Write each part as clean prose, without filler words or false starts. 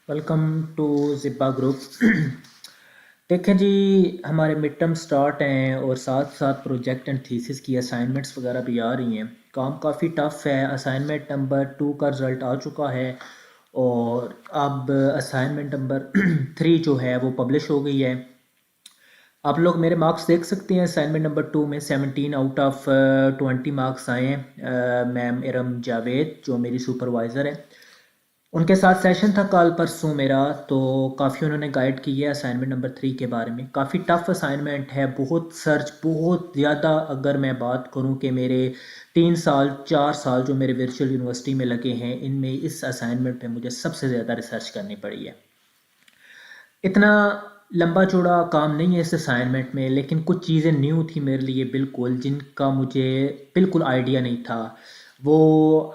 Welcome to ज़िब्बा group. देखें जी, हमारे mid term start हैं और साथ साथ प्रोजेक्ट एंड थीसिस की असाइनमेंट्स वगैरह भी आ रही हैं। काम काफ़ी टफ़ है। असाइनमेंट नंबर 2 का रिज़ल्ट आ चुका है और अब असाइनमेंट नंबर 3 जो है वो पब्लिश हो गई है। आप लोग मेरे मार्क्स देख सकते हैं। असाइनमेंट नंबर 2 में 17 आउट ऑफ 20 मार्क्स आए हैं। मैम इरम जावेद जो मेरी सुपरवाइज़र है, उनके साथ सेशन था कल परसों मेरा, तो काफ़ी उन्होंने गाइड की है असाइनमेंट नंबर 3 के बारे में। काफ़ी टफ असाइनमेंट है, बहुत सर्च, बहुत ज़्यादा। अगर मैं बात करूं कि मेरे 3 साल 4 साल जो मेरे वर्चुअल यूनिवर्सिटी में लगे हैं, इनमें इस असाइनमेंट पे मुझे सबसे ज़्यादा रिसर्च करनी पड़ी है। इतना लंबा चौड़ा काम नहीं है इस असाइनमेंट में, लेकिन कुछ चीज़ें न्यू थी मेरे लिए बिल्कुल, जिनका मुझे बिल्कुल आइडिया नहीं था। वो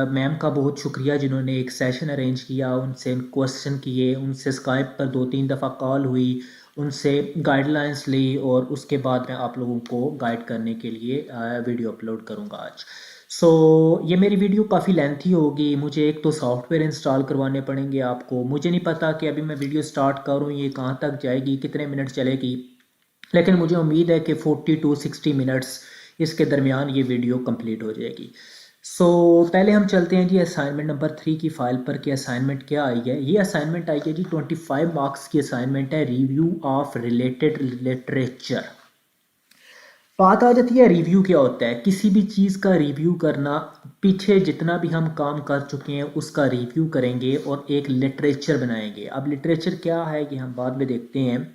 मैम का बहुत शुक्रिया जिन्होंने एक सेशन अरेंज किया, उनसे क्वेश्चन किए, उनसे स्काइप पर 2-3 दफ़ा कॉल हुई, उनसे गाइडलाइंस ली और उसके बाद मैं आप लोगों को गाइड करने के लिए वीडियो अपलोड करूँगा आज। ये मेरी वीडियो काफ़ी लेंथी होगी। मुझे एक तो सॉफ्टवेयर इंस्टॉल करवाने पड़ेंगे आपको। मुझे नहीं पता कि अभी मैं वीडियो स्टार्ट करूँ ये कहाँ तक जाएगी, कितने मिनट चलेगी, लेकिन मुझे उम्मीद है कि 40 to 60 मिनट्स इसके दरमियान ये वीडियो कंप्लीट हो जाएगी। पहले हम चलते हैं जी असाइनमेंट नंबर 3 की फ़ाइल पर कि असाइनमेंट क्या आई है। ये असाइनमेंट आई है जी 25 मार्क्स की असाइनमेंट है, रिव्यू ऑफ रिलेटेड लिटरेचर। बात आ जाती है रिव्यू क्या होता है। किसी भी चीज़ का रिव्यू करना, पीछे जितना भी हम काम कर चुके हैं उसका रिव्यू करेंगे और एक लिटरेचर बनाएंगे। अब लिटरेचर क्या है ये हम बाद में देखते हैं।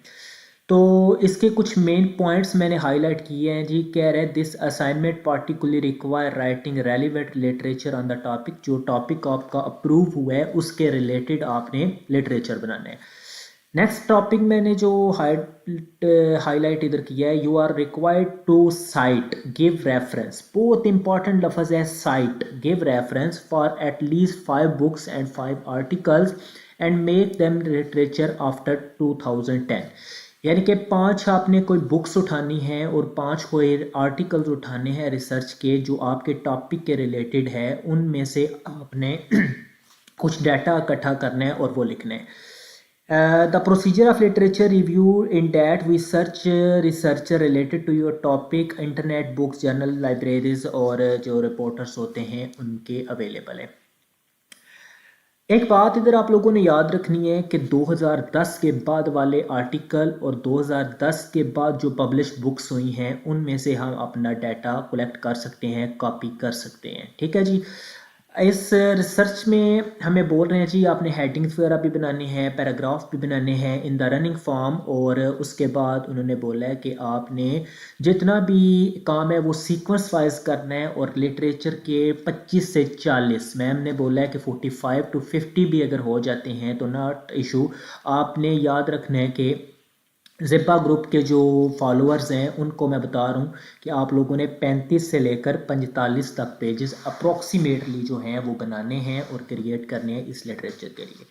तो इसके कुछ मेन पॉइंट्स मैंने हाईलाइट किए हैं जी। कह रहे हैं this assignment particularly require writing relevant literature on the topic. जो टॉपिक आपका अप्रूव हुआ है उसके रिलेटेड आपने लिटरेचर बनाना है। नेक्स्ट टॉपिक मैंने जो हाईलाइट इधर किया है, you are required to cite give reference. बहुत इंपॉर्टेंट लफ्ज़ है cite, give reference for at least 5 books and 5 articles and make them literature after 2010। यानी कि 5 आपने कोई बुक्स उठानी है और 5 कोई आर्टिकल्स उठाने हैं रिसर्च के जो आपके टॉपिक के रिलेटेड है। उनमें से आपने कुछ डाटा इकट्ठा करना है और वो लिखना है। The procedure of literature review in that we search researcher related to your topic, internet books, journal, libraries और जो रिपोर्टर्स होते हैं उनके अवेलेबल है। एक बात इधर आप लोगों ने याद रखनी है कि 2010 के बाद वाले आर्टिकल और 2010 के बाद जो पब्लिश बुक्स हुई हैं उनमें से हम अपना डाटा कलेक्ट कर सकते हैं, कॉपी कर सकते हैं। ठीक है जी। इस रिसर्च में हमें बोल रहे हैं जी आपने हेडिंग्स वगैरह भी बनाने हैं, पैराग्राफ भी बनाने हैं इन द रनिंग फॉर्म, और उसके बाद उन्होंने बोला है कि आपने जितना भी काम है वो सीक्वेंस वाइज करना है। और लिटरेचर के 25 से 40, मैम ने बोला है कि 45 to 50 भी अगर हो जाते हैं तो नॉट इशू। आपने याद रखना है कि ज़िप्पा ग्रुप के जो फॉलोअर्स हैं उनको मैं बता रहा हूँ कि आप लोगों ने 35 से लेकर 45 तक पेजेस अप्रोक्सीमेटली जो हैं वो बनाने हैं और क्रिएट करने हैं इस लिटरेचर के लिए।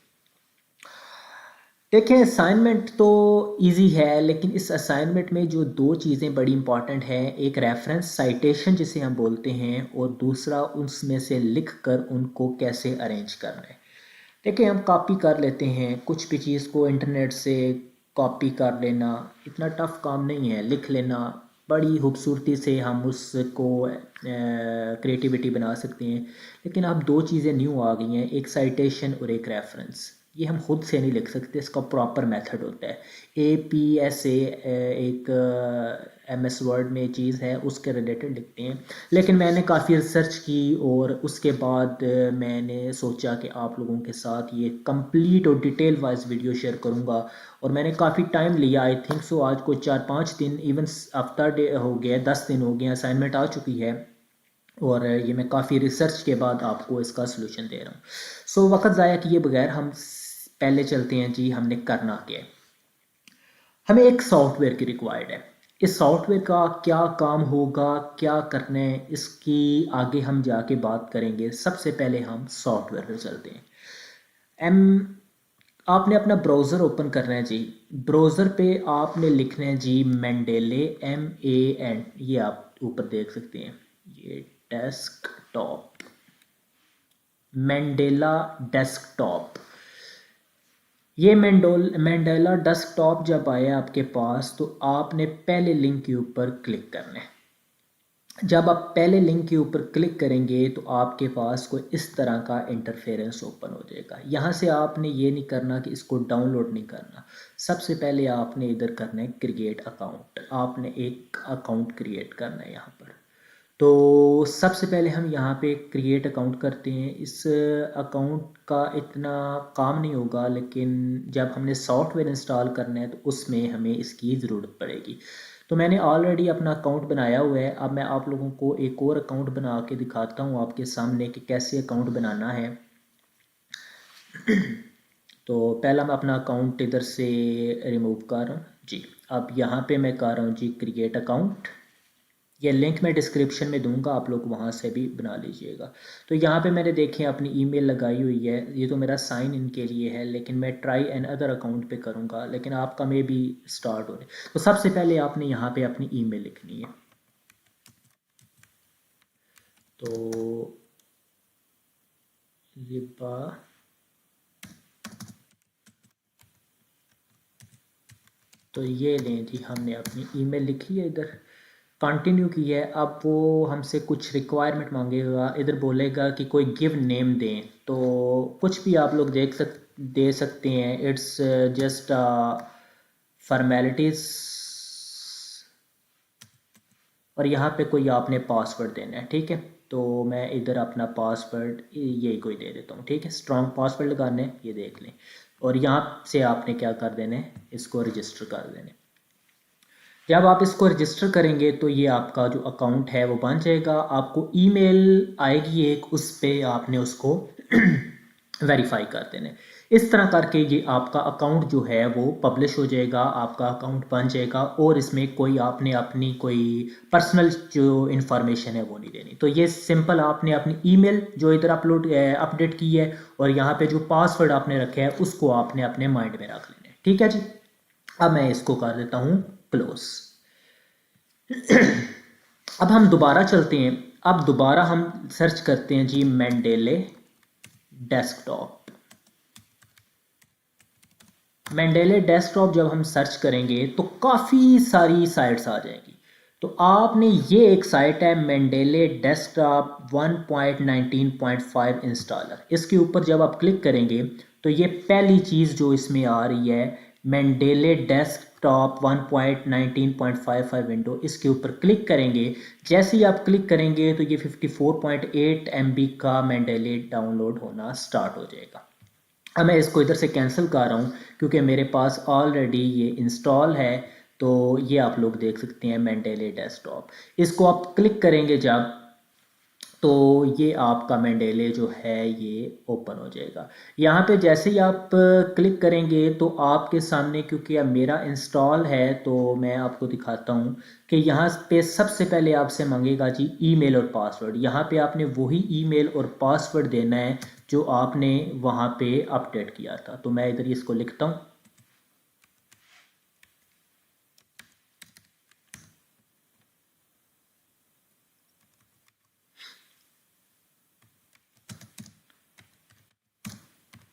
देखिए असाइनमेंट तो इजी है, लेकिन इस असाइनमेंट में जो 2 चीज़ें बड़ी इंपॉर्टेंट हैं, एक रेफरेंस साइटेशन जिसे हम बोलते हैं और दूसरा उसमें से लिख कर उनको कैसे अरेंज करना है। देखिए हम कॉपी कर लेते हैं कुछ भी चीज़ को, इंटरनेट से कॉपी कर लेना इतना टफ काम नहीं है, लिख लेना बड़ी खूबसूरती से हम उसको क्रिएटिविटी बना सकते हैं। लेकिन अब 2 चीज़ें न्यू आ गई हैं, एक साइटेशन और एक रेफरेंस। ये हम खुद से नहीं लिख सकते, इसका प्रॉपर मेथड होता है। APSA एक MS वर्ड में चीज़ है, उसके रिलेटेड लिखते हैं। लेकिन मैंने काफ़ी रिसर्च की और उसके बाद मैंने सोचा कि आप लोगों के साथ ये कंप्लीट और डिटेल वाइज वीडियो शेयर करूँगा। और मैंने काफ़ी टाइम लिया, आई थिंक सो आज को 4-5 दिन, इवन हफ्ता डे हो गया, 10 दिन हो गए, असाइनमेंट आ चुकी है और ये मैं काफ़ी रिसर्च के बाद आपको इसका सलूशन दे रहा हूँ। वक्त ज़ाया किए बगैर हम पहले चलते हैं जी हमने करना क्या है। हमें एक सॉफ्टवेयर की रिक्वायर्ड है। इस सॉफ्टवेयर का क्या काम होगा, क्या करना है, इसकी आगे हम जाके बात करेंगे। सबसे पहले हम सॉफ्टवेयर पर चलते हैं। एम आपने अपना ब्राउज़र ओपन करना है जी। ब्राउज़र पे आपने लिखना है जी मेंडेले, MAN, ये आप ऊपर देख सकते हैं, ये डेस्कटॉप, मेंडेला डेस्कटॉप। ये मैंडेला डेस्कटॉप जब आया आपके पास तो आपने पहले लिंक के ऊपर क्लिक करना है। जब आप पहले लिंक के ऊपर क्लिक करेंगे तो आपके पास कोई इस तरह का इंटरफेरेंस ओपन हो जाएगा। यहाँ से आपने ये नहीं करना कि इसको डाउनलोड नहीं करना। सबसे पहले आपने इधर करना है क्रिएट अकाउंट। आपने एक अकाउंट क्रिएट करना है यहाँ पर। तो सबसे पहले हम यहाँ पे क्रिएट अकाउंट करते हैं। इस अकाउंट का इतना काम नहीं होगा, लेकिन जब हमने सॉफ्टवेयर इंस्टॉल करना है तो उसमें हमें इसकी ज़रूरत पड़ेगी। तो मैंने ऑलरेडी अपना अकाउंट बनाया हुआ है। अब मैं आप लोगों को एक और अकाउंट बना के दिखाता हूँ आपके सामने कि कैसे अकाउंट बनाना है। तो पहला मैं अपना अकाउंट इधर से रिमूव कर रहा हूँ जी। अब यहाँ पे मैं कर रहा हूँ जी क्रिएट अकाउंट। ये लिंक मैं डिस्क्रिप्शन में दूंगा, आप लोग वहाँ से भी बना लीजिएगा। तो यहाँ पे मैंने देखें अपनी ईमेल लगाई हुई है। ये तो मेरा साइन इन के लिए है, लेकिन मैं ट्राई एन अदर अकाउंट पे करूँगा, लेकिन आपका मे भी स्टार्ट हो रहे। तो सबसे पहले आपने यहाँ पे अपनी ईमेल लिखनी है। तो रिबा तो ये लें जी, हमने अपनी ईमेल लिखी है, इधर कंटिन्यू की है। अब वो हमसे कुछ रिक्वायरमेंट मांगेगा, इधर बोलेगा कि कोई गिव नेम दें। तो कुछ भी आप लोग दे सकते हैं। It's just formalities. और यहाँ पे कोई आपने पासवर्ड देना है, ठीक है। तो मैं इधर अपना पासवर्ड यही कोई दे देता हूँ, ठीक है। स्ट्रॉन्ग पासवर्ड लगाने, ये देख लें। और यहाँ से आपने क्या कर देना है, इसको रजिस्टर कर देना है। जब आप इसको रजिस्टर करेंगे तो ये आपका जो अकाउंट है वो बन जाएगा। आपको ईमेल आएगी एक, उस पर आपने उसको वेरीफाई कर देना है। इस तरह करके ये आपका अकाउंट जो है वो पब्लिश हो जाएगा, आपका अकाउंट बन जाएगा। और इसमें कोई आपने अपनी कोई पर्सनल जो इन्फॉर्मेशन है वो नहीं देनी। तो ये सिंपल आपने अपनी ईमेल जो इधर अपडेट की है, और यहाँ पे जो पासवर्ड आपने रखा है उसको आपने अपने माइंड में रख लेना है, ठीक है जी। अब मैं इसको कर देता हूँ क्लोज। अब हम दोबारा चलते हैं। अब दोबारा हम सर्च करते हैं जी मेंडेले डेस्कटॉप। मेंडेले डेस्कटॉप जब हम सर्च करेंगे तो काफ़ी सारी साइट्स आ जाएंगी। तो आपने ये एक साइट है मेंडेले डेस्कटॉप 1.19.5 इंस्टॉलर। इसके ऊपर जब आप क्लिक करेंगे तो ये पहली चीज़ जो इसमें आ रही है मेंडेले डेस्कटॉप 1.19.55 विंडो, इसके ऊपर क्लिक करेंगे। जैसे ही आप क्लिक करेंगे तो ये 54.8 MB का मेंडेले डाउनलोड होना स्टार्ट हो जाएगा। अब मैं इसको इधर से कैंसिल कर रहा हूँ क्योंकि मेरे पास ऑलरेडी ये इंस्टॉल है। तो ये आप लोग देख सकते हैं मेंडेले डेस्कटॉप। इसको आप क्लिक करेंगे जब, तो ये आपका मेंडेले जो है ये ओपन हो जाएगा। यहाँ पे जैसे ही आप क्लिक करेंगे तो आपके सामने, क्योंकि अब मेरा इंस्टॉल है तो मैं आपको दिखाता हूँ कि यहाँ पे सबसे पहले आपसे मांगेगा जी ईमेल और पासवर्ड। यहाँ पे आपने वही ईमेल और पासवर्ड देना है जो आपने वहाँ पे अपडेट किया था। तो मैं इधर इसको लिखता हूँ।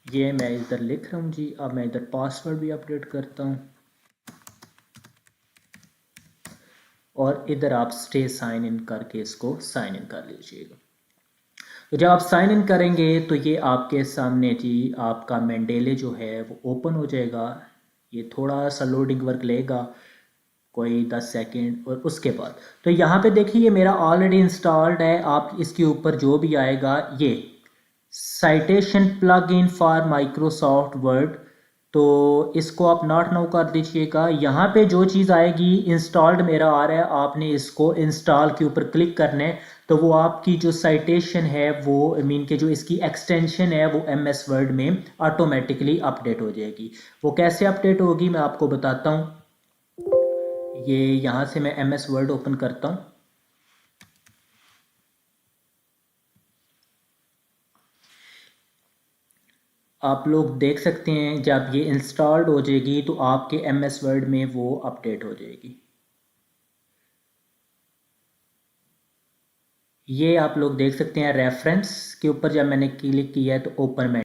ये मैं इधर लिख रहा हूँ जी। अब मैं इधर पासवर्ड भी अपडेट करता हूँ, और इधर आप स्टे साइन इन करके इसको साइन इन कर लीजिएगा। तो जब आप साइन इन करेंगे तो ये आपके सामने जी आपका मेंडेले जो है वो ओपन हो जाएगा। ये थोड़ा सा लोडिंग वर्क लेगा, कोई 10 सेकेंड, और उसके बाद तो यहाँ पे देखिए ये मेरा ऑलरेडी इंस्टॉल्ड है। आप इसके ऊपर जो भी आएगा ये citation plug in for Microsoft word, तो इसको आप नॉट नो कर दीजिएगा। यहाँ पे जो चीज़ आएगी इंस्टॉल्ड मेरा आ रहा है, आपने इसको इंस्टॉल के ऊपर क्लिक करना है। तो वो आपकी जो साइटेशन है वो मीन के जो इसकी एक्सटेंशन है वो MS वर्ड में ऑटोमेटिकली अपडेट हो जाएगी। वो कैसे अपडेट होगी मैं आपको बताता हूँ। ये यहाँ से मैं MS वर्ड ओपन करता हूँ। आप लोग देख सकते हैं जब ये इंस्टॉल्ड हो जाएगी तो आपके MS वर्ड में वो अपडेट हो जाएगी। ये आप लोग देख सकते हैं रेफरेंस के ऊपर जब मैंने क्लिक किया है तो ओपन में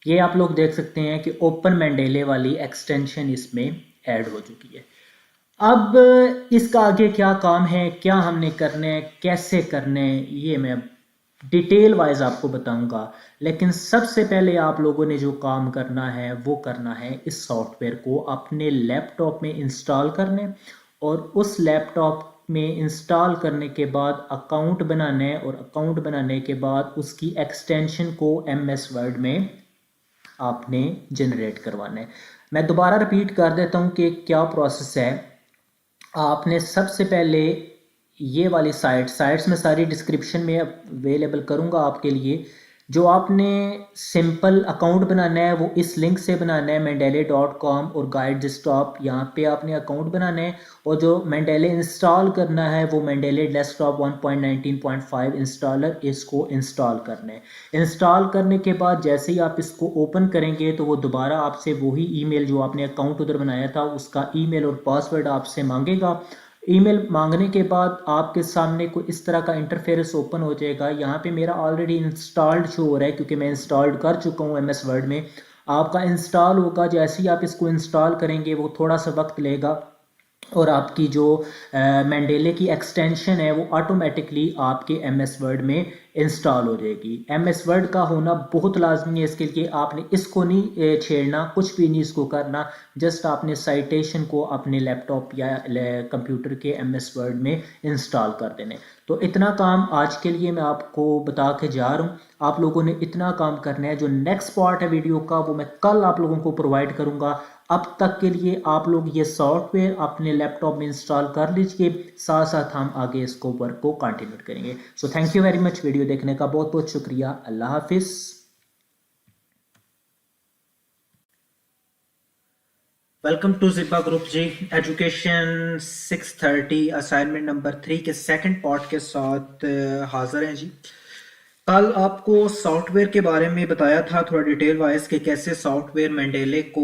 ये आप लोग देख सकते हैं कि ओपन मेंडेले वाली एक्सटेंशन इसमें ऐड हो चुकी है। अब इसका आगे क्या काम है, क्या हमने करने हैं, कैसे करने हैं, ये मैं डिटेल वाइज आपको बताऊंगा। लेकिन सबसे पहले आप लोगों ने जो काम करना है वो करना है इस सॉफ्टवेयर को अपने लैपटॉप में इंस्टॉल करने, और उस लैपटॉप में इंस्टॉल करने के बाद अकाउंट बनाना है, और अकाउंट बनाने के बाद उसकी एक्सटेंशन को MS वर्ड में आपने जनरेट करवाना है। मैं दोबारा रिपीट कर देता हूँ कि क्या प्रोसेस है। आपने सबसे पहले ये वाली साइट्स में सारी डिस्क्रिप्शन में अवेलेबल करूँगा आपके लिए। जो आपने सिंपल अकाउंट बनाना है वो इस लिंक से बनाना है, mendeley.com और गाइड डेस्कटॉप, यहाँ पे आपने अकाउंट बनाना है। और जो Mendeley इंस्टॉल करना है वो Mendeley डेस्कटॉप 1.19.5 इंस्टॉलर, इसको इंस्टॉल करना है। इंस्टॉल करने के बाद जैसे ही आप इसको ओपन करेंगे तो वो दोबारा आपसे वही ईमेल जो आपने अकाउंट उधर बनाया था उसका ईमेल और पासवर्ड आपसे मांगेगा। ईमेल मांगने के बाद आपके सामने कोई इस तरह का इंटरफेस ओपन हो जाएगा। यहाँ पे मेरा ऑलरेडी इंस्टॉल्ड शो हो रहा है क्योंकि मैं इंस्टॉल्ड कर चुका हूँ MS वर्ड में। आपका इंस्टॉल होगा, जैसे ही आप इसको इंस्टॉल करेंगे वो थोड़ा सा वक्त लेगा, और आपकी जो Mendeley की एक्सटेंशन है वो ऑटोमेटिकली आपके MS वर्ड में इंस्टॉल हो जाएगी। MS वर्ड का होना बहुत लाजमी है, इसके लिए आपने इसको नहीं छेड़ना, कुछ भी नहीं इसको करना। जस्ट आपने साइटेशन को अपने लैपटॉप या कंप्यूटर के MS वर्ड में इंस्टॉल कर देने। तो इतना काम आज के लिए मैं आपको बता के जा रहा हूँ। आप लोगों ने इतना काम करना है। जो नेक्स्ट पार्ट है वीडियो का वो मैं कल आप लोगों को प्रोवाइड करूँगा। अब तक के लिए आप लोग ये सॉफ्टवेयर अपने लैपटॉप में इंस्टॉल कर लीजिए, साथ साथ हम आगे इसको वर्क को कंटिन्यू करेंगे। So thank you very much, video देखने का बहुत बहुत शुक्रिया। अल्लाह हाफिज। Welcome to Ziba group ji. Education 630 assignment number 3 के सेकंड पार्ट के साथ हाजिर हैं जी। कल आपको सॉफ्टवेयर के बारे में बताया था थोड़ा डिटेल वाइज कि कैसे सॉफ्टवेयर Mendeley को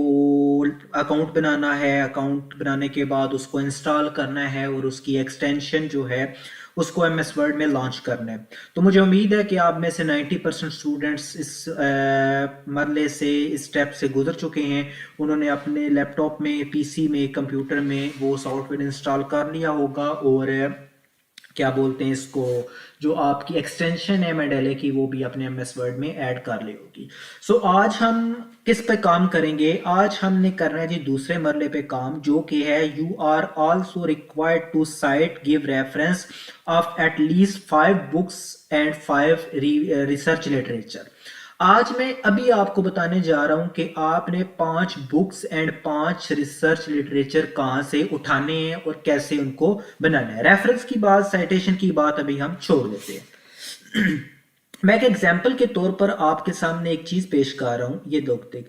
अकाउंट बनाना है, अकाउंट बनाने के बाद उसको इंस्टॉल करना है और उसकी एक्सटेंशन जो है उसको MS वर्ड में लॉन्च करना है। तो मुझे उम्मीद है कि आप में से 90% स्टूडेंट्स इस मरले से, इस स्टेप से गुजर चुके हैं। उन्होंने अपने लैपटॉप में, PC में, कंप्यूटर में वो सॉफ्टवेयर इंस्टॉल कर लिया होगा, और क्या बोलते हैं इसको, जो आपकी एक्सटेंशन है Mendeley की वो भी अपने MS वर्ड में ऐड कर ली होगी। सो आज हम किस पे काम करेंगे? आज हमने करना है जी दूसरे मरले पे काम, जो कि है you are also required to cite give reference of at least 5 books and 5 research literature. आज मैं अभी आपको बताने जा रहा हूं कि आपने 5 बुक्स एंड 5 रिसर्च लिटरेचर कहां से उठाने हैं और कैसे उनको बनाना है। रेफरेंस की बात, साइटेशन की बात अभी हम छोड़ देते हैं। मैं एक एग्जाम्पल के तौर पर आपके सामने एक चीज पेश कर रहा हूं, ये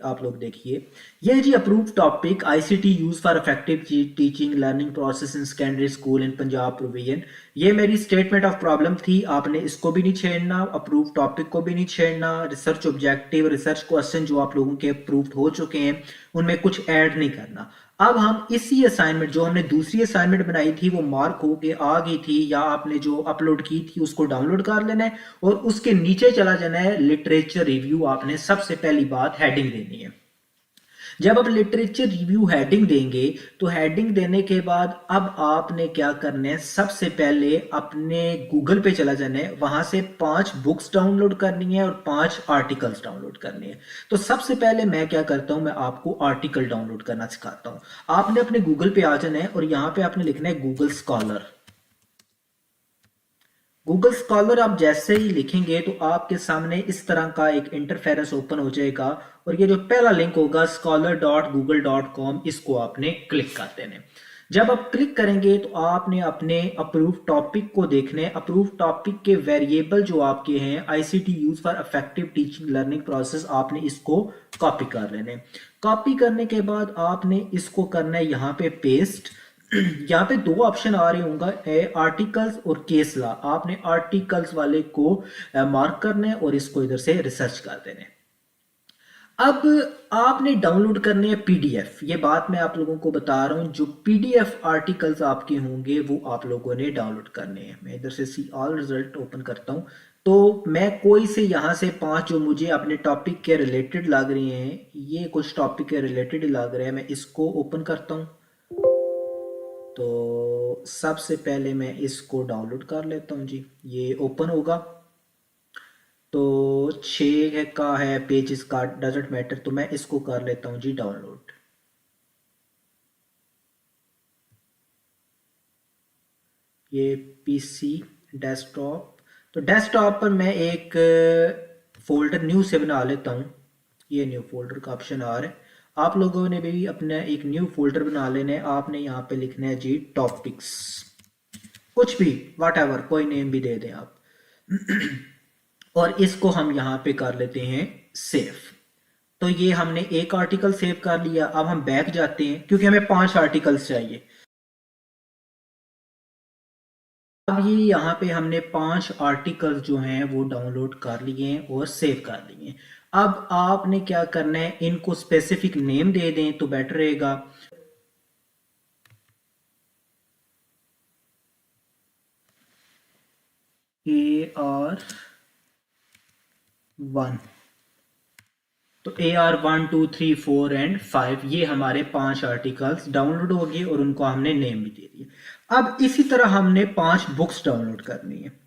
आप लोग देखिए। ये जी approve topic ICT use for effective teaching learning process in secondary school in Punjab province. ये मेरी स्टेटमेंट ऑफ प्रॉब्लम थी, आपने इसको भी नहीं छेड़ना, अप्रूव टॉपिक को भी नहीं छेड़ना। रिसर्च ऑब्जेक्टिव, रिसर्च क्वेश्चन जो आप लोगों के अप्रूव हो चुके हैं उनमें कुछ ऐड नहीं करना। अब हम इसी असाइनमेंट, जो हमने दूसरी असाइनमेंट बनाई थी वो मार्क हो के आ गई थी, या आपने जो अपलोड की थी उसको डाउनलोड कर लेना है और उसके नीचे चला जाना है लिटरेचर रिव्यू। आपने सबसे पहली बात हेडिंग देनी है। जब आप लिटरेचर रिव्यू हेडिंग देंगे तो हेडिंग देने के बाद अब आपने क्या करना है, सबसे पहले अपने गूगल पे चला जाना है, वहां से 5 बुक्स डाउनलोड करनी है और 5 आर्टिकल्स डाउनलोड करनी है। तो सबसे पहले मैं क्या करता हूं, मैं आपको आर्टिकल डाउनलोड करना सिखाता हूं। आपने अपने गूगल पे आ जाना है और यहां पे आपने लिखना है गूगल स्कॉलर। गूगल स्कॉलर आप जैसे ही लिखेंगे तो आपके सामने इस तरह का एक इंटरफेरेंस ओपन हो जाएगा, और ये जो पहला लिंक होगा scholar.google.com, इसको आपने क्लिक कर देना है। जब आप क्लिक करेंगे तो आपने अपने अप्रूव टॉपिक को देखना है। अप्रूव टॉपिक के वेरिएबल जो आपके हैं ICT use for effective teaching learning process, आपने इसको कॉपी कर लेना है। कॉपी करने के बाद आपने इसको करना है यहाँ पे पेस्ट। यहाँ पे 2 ऑप्शन आ रहे होंगे, आर्टिकल्स और केस लॉ। आपने आर्टिकल्स वाले को मार्क करना है और इसको इधर से रिसर्च कर देना है। अब आपने डाउनलोड करने हैं पीडीएफ, ये बात मैं आप लोगों को बता रहा हूँ। जो पीडीएफ आर्टिकल्स आपके होंगे वो आप लोगों ने डाउनलोड करने हैं। मैं इधर से सी ऑल रिजल्ट ओपन करता हूँ। तो मैं कोई से यहाँ से 5 जो मुझे अपने टॉपिक के रिलेटेड लग रहे हैं, ये कुछ टॉपिक के रिलेटेड लग रहे हैं, मैं इसको ओपन करता हूँ। तो सबसे पहले मैं इसको डाउनलोड कर लेता हूँ जी, ये ओपन होगा। तो 6 का है पेजेस का, डजेंट मैटर, तो मैं इसको कर लेता हूँ जी डाउनलोड। ये पीसी डेस्कटॉप, तो डेस्कटॉप पर मैं एक फोल्डर न्यू से बना लेता हूँ। ये न्यू फोल्डर का ऑप्शन आ रहा है। आप लोगों ने भी अपना एक न्यू फोल्डर बना लेना है। आपने यहाँ पे लिखना है जी टॉपिक्स, कुछ भी वट एवर, कोई नेम भी दे दें आप। और इसको हम यहाँ पे कर लेते हैं सेव। तो ये हमने एक आर्टिकल सेव कर लिया। अब हम बैक जाते हैं क्योंकि हमें 5 आर्टिकल्स चाहिए। अब ये यहाँ पे हमने 5 आर्टिकल्स जो हैं वो डाउनलोड कर लिए हैं और सेव कर लिए हैं। अब आपने क्या करना है, इनको स्पेसिफिक नेम दे दें तो बेटर रहेगा। AR1, तो AR1 2 3 4 एंड 5, ये हमारे 5 आर्टिकल्स डाउनलोड हो गए और उनको हमने नेम भी दे दिया। अब इसी तरह हमने 5 बुक्स डाउनलोड करनी है।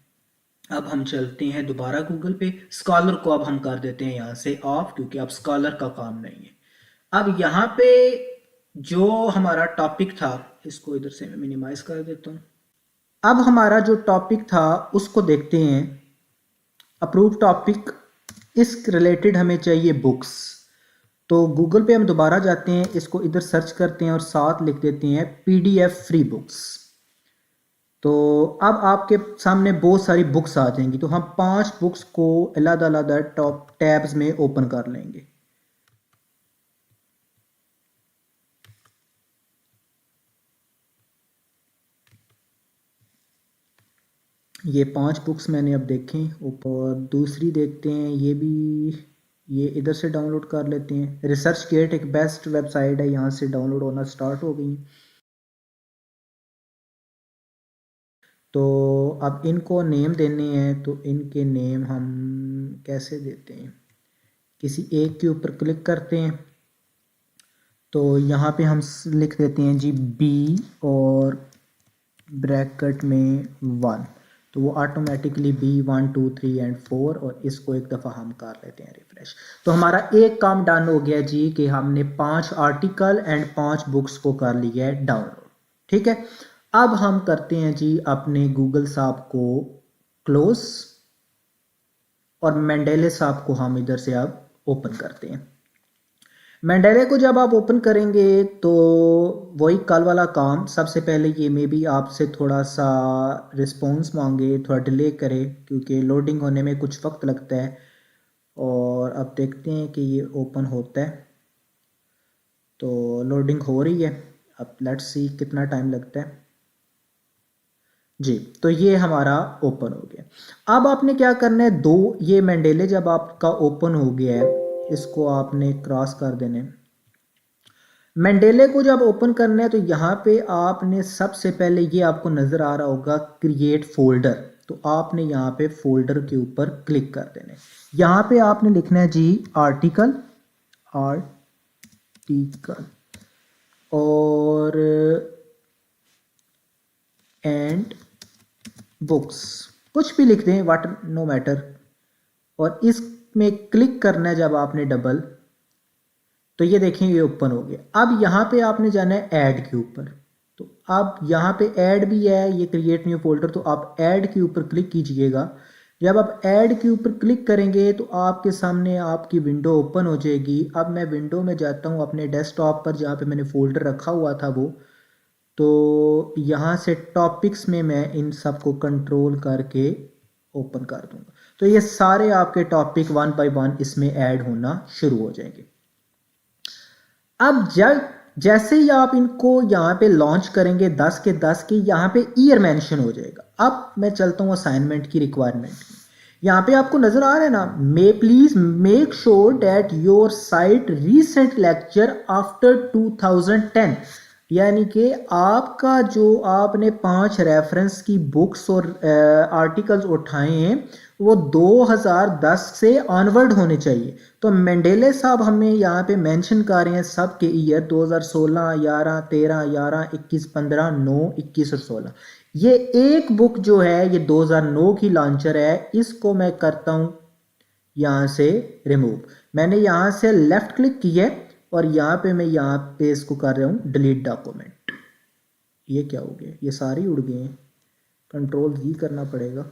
अब हम चलते हैं दोबारा गूगल पे। स्कॉलर को अब हम कर देते हैं यहाँ से ऑफ, क्योंकि अब स्कॉलर का काम नहीं है। अब यहाँ पे जो हमारा टॉपिक था, इसको इधर से मैं मिनिमाइज कर देता हूँ। अब हमारा जो टॉपिक था उसको देखते हैं। अप्रूव टॉपिक, इस रिलेटेड हमें चाहिए बुक्स। तो गूगल पे हम दोबारा जाते हैं, इसको इधर सर्च करते हैं और साथ लिख देते हैं पीडीएफ फ्री बुक्स। तो अब आपके सामने बहुत सारी बुक्स आ जाएंगी। तो हम 5 बुक्स को अलग अलग टॉप टैब्स में ओपन कर लेंगे। ये 5 बुक्स मैंने अब देखें। ऊपर दूसरी देखते हैं, ये भी, ये इधर से डाउनलोड कर लेते हैं। रिसर्च गेट एक बेस्ट वेबसाइट है, यहाँ से डाउनलोड होना स्टार्ट हो गई। तो अब इनको नेम देने हैं, तो इनके नेम हम कैसे देते हैं, किसी एक के ऊपर क्लिक करते हैं। तो यहाँ पे हम लिख देते हैं जी बी और ब्रैकेट में 1, तो वो ऑटोमेटिकली B1 2 3 एंड 4, और इसको एक दफ़ा हम कर लेते हैं रिफ्रेश। तो हमारा एक काम डन हो गया जी कि हमने 5 आर्टिकल एंड 5 बुक्स को कर लिया है डाउनलोड। ठीक है, अब हम करते हैं जी अपने गूगल साहब को क्लोज, और मेंडेले साहब को हम इधर से अब ओपन करते हैं। मेंडेले को जब आप ओपन करेंगे तो वही कल वाला काम, सबसे पहले ये मे भी आपसे थोड़ा सा रिस्पॉन्स मांगे, थोड़ा डिले करे, क्योंकि लोडिंग होने में कुछ वक्त लगता है। और अब देखते हैं कि ये ओपन होता है। तो लोडिंग हो रही है, अब लेट्स सी कितना टाइम लगता है जी। तो ये हमारा ओपन हो गया। अब आपने क्या करना है, ये मेंडेले जब आपका ओपन हो गया है, इसको आपने क्रॉस कर देना है। मेंडेले को जब ओपन करना है तो यहाँ पे आपने सबसे पहले, ये आपको नज़र आ रहा होगा क्रिएट फोल्डर, तो आपने यहाँ पे फोल्डर के ऊपर क्लिक कर देना है। यहाँ पे आपने लिखना है जी आर्टिकल और एंड बुक्स, कुछ भी लिख दें, वाट नो मैटर। और इसमें क्लिक करना है जब आपने डबल, तो ये देखें ये ओपन हो गया। अब यहाँ पे आपने जाना है ऐड के ऊपर। तो अब यहाँ पे ऐड भी है, ये क्रिएट न्यू फोल्डर, तो आप ऐड के ऊपर क्लिक कीजिएगा। जब आप ऐड के ऊपर क्लिक करेंगे तो आपके सामने आपकी विंडो ओपन हो जाएगी। अब मैं विंडो में जाता हूँ अपने डेस्कटॉप पर, जहाँ पे मैंने फोल्डर रखा हुआ था वो। तो यहाँ से टॉपिक्स में मैं इन सब को कंट्रोल करके ओपन कर दूंगा। तो ये सारे आपके टॉपिक 1 बाय 1 इसमें ऐड होना शुरू हो जाएंगे। अब जैसे ही आप इनको यहाँ पे लॉन्च करेंगे 10 के 10 की यहाँ पे ईयर मेंशन हो जाएगा। अब मैं चलता हूँ असाइनमेंट की रिक्वायरमेंट की। यहाँ पे आपको नजर आ रहा है ना, may please make sure that your cite recent lecture after 2010, यानी कि आपका जो आपने 5 रेफरेंस की बुक्स और आर्टिकल्स उठाए हैं वो 2010 से ऑनवर्ड होने चाहिए। तो मेंडेले साहब हमें यहाँ पे मेंशन कर रहे हैं सब के ईयर 2016, 11, 13, 11, 21, 15, 9, 21 और 16। ये एक बुक जो है ये 2009 की लॉन्चर है, इसको मैं करता हूं यहां से रिमूव। मैंने यहां से लेफ्ट क्लिक किया और यहां पे मैं यहां पे इसको कर रहा हूं डिलीट डॉक्यूमेंट। ये क्या हो गया, ये सारे उड़ गए हैं, कंट्रोल जी करना पड़ेगा।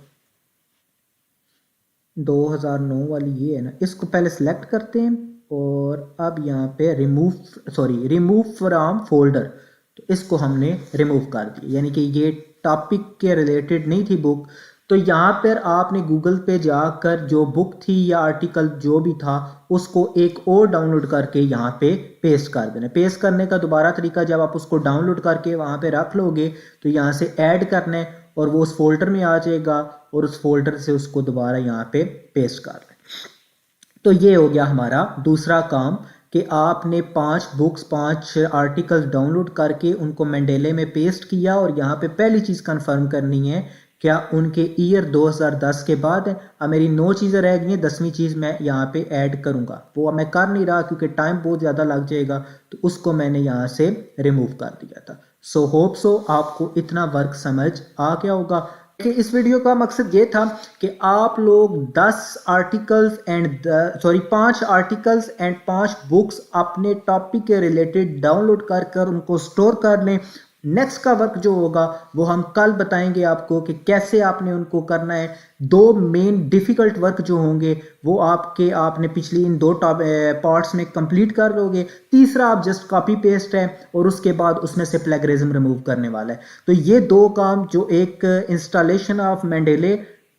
2009 वाली ये है ना, इसको पहले सिलेक्ट करते हैं और अब यहाँ पे रिमूव फ्रॉम फोल्डर, तो इसको हमने रिमूव कर दिया, यानी कि ये टॉपिक के रिलेटेड नहीं थी बुक। तो यहाँ पर आपने गूगल पे जाकर जो बुक थी या आर्टिकल जो भी था उसको एक और डाउनलोड करके यहाँ पे पेस्ट कर देना। पेस्ट करने का दोबारा तरीका, जब आप उसको डाउनलोड करके वहाँ पे रख लोगे तो यहाँ से ऐड करना है और वो उस फोल्डर में आ जाएगा और उस फोल्डर से उसको दोबारा यहाँ पे पेस्ट कर लें। तो ये हो गया हमारा दूसरा काम कि आपने 5 बुक्स 5 आर्टिकल्स डाउनलोड करके उनको मेंडेले में पेस्ट किया और यहाँ पे पहली चीज़ कंफर्म करनी है क्या उनके ईयर 2010 के बाद है। अब मेरी 9 चीज़ें रह गई हैं, 10वीं चीज़ मैं यहाँ पे ऐड करूँगा, वो मैं कर नहीं रहा क्योंकि टाइम बहुत ज़्यादा लग जाएगा, तो उसको मैंने यहाँ से रिमूव कर दिया था। सो होप सो आपको इतना वर्क समझ आ गया होगा कि इस वीडियो का मकसद ये था कि आप लोग 5 आर्टिकल्स एंड 5 बुक्स अपने टॉपिक के रिलेटेड डाउनलोड कर उनको स्टोर कर लें। नेक्स्ट का वर्क जो होगा वो हम कल बताएंगे आपको कि कैसे आपने उनको करना है। 2 मेन डिफिकल्ट वर्क जो होंगे वो आपने पिछली इन 2 पार्ट्स में कंप्लीट कर लोगे। तीसरा आप जस्ट कॉपी पेस्ट है और उसके बाद उसमें से प्लेगरिज्म रिमूव करने वाला है। तो ये 2 काम, जो एक installation of Mendeley,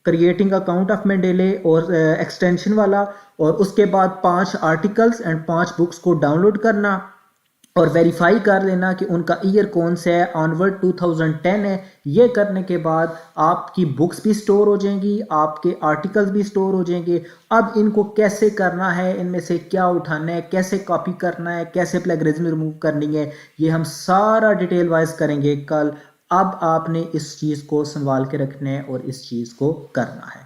creating account of Mendeley और एक्सटेंशन वाला, और उसके बाद 5 आर्टिकल्स एंड 5 बुक्स को डाउनलोड करना और वेरीफाई कर लेना कि उनका ईयर कौन सा है, ऑनवर्ड 2010 है। ये करने के बाद आपकी बुक्स भी स्टोर हो जाएंगी, आपके आर्टिकल्स भी स्टोर हो जाएंगे। अब इनको कैसे करना है, इनमें से क्या उठाना है, कैसे कॉपी करना है, कैसे प्लेगरिज्म रिमूव करनी है, ये हम सारा डिटेल वाइज करेंगे कल। अब आपने इस चीज़ को संभाल के रखना है और इस चीज़ को करना है।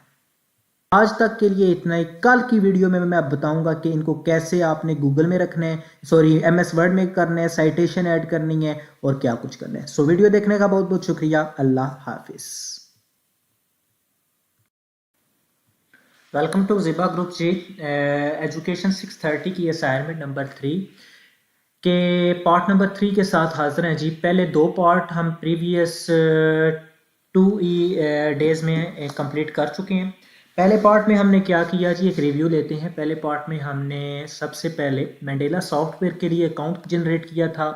आज तक के लिए इतना ही। कल की वीडियो में मैं बताऊंगा कि इनको कैसे आपने गूगल में रखना है, MS वर्ड में करना है, साइटेशन ऐड करनी है और क्या कुछ करना है। सो वीडियो देखने का बहुत बहुत शुक्रिया। अल्लाह हाफिज। Welcome to Ziba group ji. Education 630 की असाइनमेंट नंबर 3 के पार्ट नंबर 3 के साथ हाजिर हैं जी। पहले 2 पार्ट हम प्रीवियस 2 डेज में कंप्लीट कर चुके हैं। पहले पार्ट में हमने क्या किया जी, एक रिव्यू लेते हैं। पहले पार्ट में हमने सबसे पहले मेंडेला सॉफ्टवेयर के लिए अकाउंट जनरेट किया था,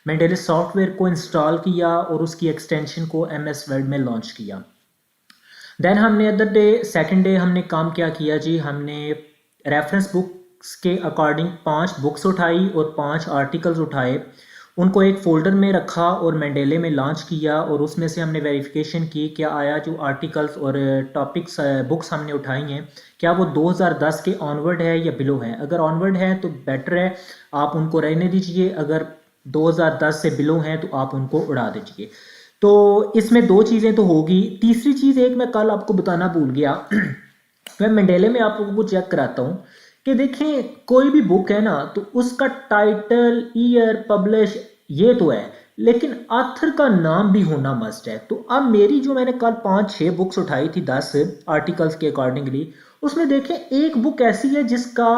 मेंडेला सॉफ्टवेयर को इंस्टॉल किया और उसकी एक्सटेंशन को MS वर्ड में लॉन्च किया। देन हमने सेकंड डे हमने काम क्या किया जी, हमने रेफरेंस बुक्स के अकॉर्डिंग 5 बुक्स उठाई और 5 आर्टिकल्स उठाए, उनको एक फोल्डर में रखा और मेंडेले में लॉन्च किया और उसमें से हमने वेरिफिकेशन की क्या आया जो आर्टिकल्स और टॉपिक्स बुक्स हमने उठाई हैं क्या वो 2010 के ऑनवर्ड है या बिलो है। अगर ऑनवर्ड है तो बेटर है, आप उनको रहने दीजिए, अगर 2010 से बिलो हैं तो आप उनको उड़ा दीजिए। तो इसमें 2 चीज़ें तो होगी। तीसरी चीज़ एक मैं कल आपको बताना भूल गया मैं मेंडेले में आप लोगों को चेक कराता हूँ कि देखें कोई भी बुक है ना तो उसका टाइटल, ईयर, पब्लिश ये तो है, लेकिन ऑथर का नाम भी होना मस्ट है। तो अब मेरी जो मैंने कल 5-6 बुक्स उठाई थी 10 आर्टिकल्स के अकॉर्डिंगली, उसमें देखें एक बुक ऐसी है जिसका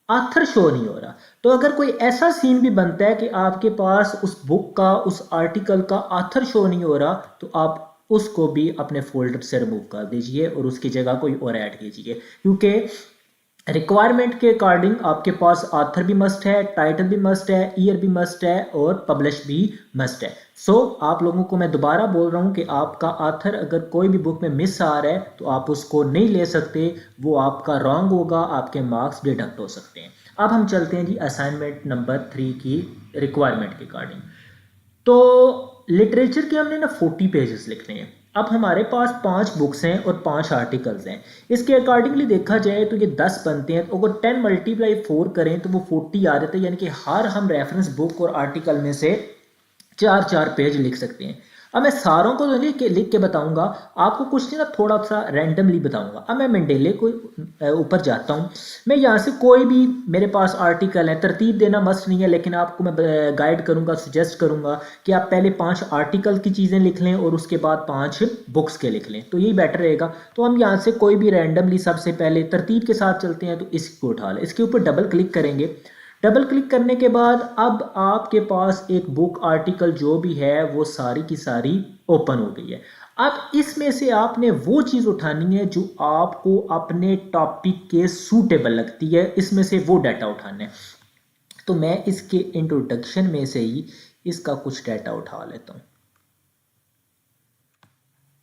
ऑथर शो नहीं हो रहा। तो अगर कोई ऐसा सीन भी बनता है कि आपके पास उस बुक का, उस आर्टिकल का ऑथर शो नहीं हो रहा, तो आप उसको भी अपने फोल्डर से रिमूव कर दीजिए और उसकी जगह कोई और ऐड कीजिए, क्योंकि रिक्वायरमेंट के अकॉर्डिंग आपके पास ऑथर भी मस्ट है, टाइटल भी मस्ट है, ईयर भी मस्ट है और पब्लिश भी मस्ट है। सो आप लोगों को मैं दोबारा बोल रहा हूं कि आपका ऑथर अगर कोई भी बुक में मिस आ रहा है तो आप उसको नहीं ले सकते, वो आपका रॉन्ग होगा, आपके मार्क्स डिडक्ट हो सकते हैं। अब हम चलते हैं जी असाइनमेंट नंबर 3 की रिक्वायरमेंट के अकॉर्डिंग। तो लिटरेचर के हमने ना 40 पेजेस लिखने हैं। अब हमारे पास 5 बुक्स हैं और 5 आर्टिकल्स हैं। इसके अकॉर्डिंगली देखा जाए तो ये 10 बनते हैं, तो अगर 10 मल्टीप्लाई 4 करें तो वो 40 आ जाता है, यानी कि हर हम रेफरेंस बुक और आर्टिकल में से 4-4 पेज लिख सकते हैं। अब मैं सारों को तो लिख के बताऊंगा, आपको कुछ नहीं ना थोड़ा सा रैंडमली बताऊंगा। अब मैं मंडेले को ऊपर जाता हूँ, मैं यहाँ से कोई भी मेरे पास आर्टिकल है, तरतीब देना मस्ट नहीं है, लेकिन आपको मैं गाइड करूंगा, सजेस्ट करूंगा कि आप पहले 5 आर्टिकल की चीज़ें लिख लें और उसके बाद 5 बुक्स के लिख लें, तो यही बेटर रहेगा। तो हम यहाँ से कोई भी रैंडमली सबसे पहले तरतीब के साथ चलते हैं, तो इसको उठा लें, इसके ऊपर डबल क्लिक करेंगे। डबल क्लिक करने के बाद अब आपके पास एक बुक आर्टिकल जो भी है वो सारी की सारी ओपन हो गई है। अब इसमें से आपने वो चीज़ उठानी है जो आपको अपने टॉपिक के सूटेबल लगती है, इसमें से वो डाटा उठाना है। तो मैं इसके इंट्रोडक्शन में से ही इसका कुछ डाटा उठा लेता हूँ।